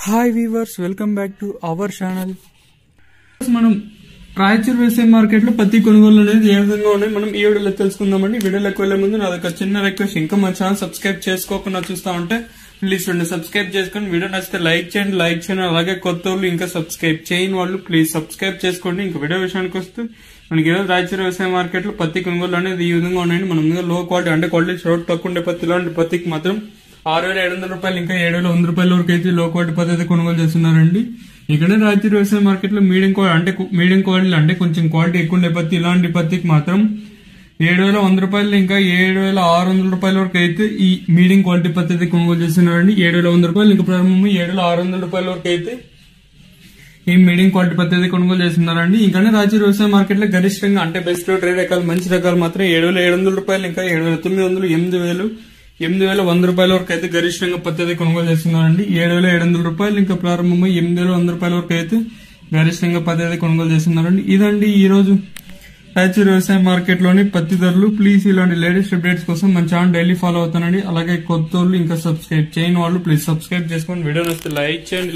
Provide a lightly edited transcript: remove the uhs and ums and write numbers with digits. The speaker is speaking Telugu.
Hi weavers, welcome back to our channel. మనం రాయచూర్ వ్యవసాయ మార్కెట్ లో పత్తి కొనుగోలు అనేది ఏ విధంగా ఉన్నాయి మనం ఈ వీడియోలో తెలుసుకుందామండి. వీడియోలోకి వెళ్లే ముందు నాదొక చిన్న రిక్వెస్ట్, ఇంకా మన ఛానల్ సబ్స్క్రైబ్ చేసుకోకుండా చూస్తా ఉంటే ప్లీజ్ సబ్స్క్రైబ్ చేసుకొని, వీడియో నచ్చితే లైక్ చేయండి. అలాగే కొత్త వాళ్ళు ఇంకా సబ్స్క్రైబ్ చేయని వాళ్ళు ప్లీజ్ సబ్స్క్రైబ్ చేసుకోండి. ఇంకా వీడియో విషయానికి వస్తే మనకి ఈరోజు రాయచూర్ వ్యవసాయ మార్కెట్ లో పత్తి కొనుగోలు అనేది ఈ విధంగా ఉన్నాయండి. మన ముందు లో క్వాలిటీ అంటే క్వాలిటీ షార్ట్ తక్కువ ఉండే పత్తి, ఇలాంటి పత్తికి మాత్రం 6,700 రూపాయలు ఇంకా 7,100 వరకు అయితే లో క్వాలిటీ పత్తి అయితే కొనుగోలు చేస్తున్నారండి. ఇక్కడ రాయచూర్ వ్యవసాయ మార్కెట్ లో మీడియం క్వాలిటీ అంటే కొంచెం క్వాలిటీ ఎక్కువ ఉండే పత్తి, ఇలాంటి పత్తికి మాత్రం 7,100 రూపాయలు ఇంకా 7,600 రూపాయల వరకు అయితే ఈ మీడియం క్వాలిటీ పత్తి అయితే కొనుగోలు చేస్తున్నారండి. 7,100 రూపాయలు ఇంకా ప్రారంభం 7,600 రూపాయల వరకు అయితే ఈ మీడియం క్వాలిటీ పత్తి అయితే కొనుగోలు చేస్తున్నారండి. ఇంకా రాయచూర్ వ్యవసాయ మార్కెట్ లో గరిష్టంగా అంటే బెస్ట్ లో ట్రేడ్ రకాలు మంచి రకాలు మాత్రం 7,700 రూపాయలు ఇంకా 7,900, 8,100 రూపాయల వరకు అయితే గరిష్టంగా పత్తి అయితే కొనుగోలు చేస్తున్నారండి. 7,700 రూపాయలు ఇంకా ప్రారంభమై 8,100 రూపాయల వరకు అయితే గరిష్టంగా పత్తి అయితే కొనుగోలు చేస్తున్నారండి. ఇదండి ఈ రోజు రాయచూర్ వ్యవసాయ మార్కెట్ లోని పత్తి ధరలు. ప్లీజ్ ఇలాంటి లేటెస్ట్ అప్డేట్స్ కోసం మన ఛానల్ డైలీ ఫాలో అవుతానండి. అలాగే కొత్త వాళ్ళు ఇంకా సబ్స్క్రైబ్ చేయని వాళ్ళు ప్లీజ్ సబ్స్క్రైబ్ చేసుకొని, వీడియో నచ్చితే లైక్ చేయండి.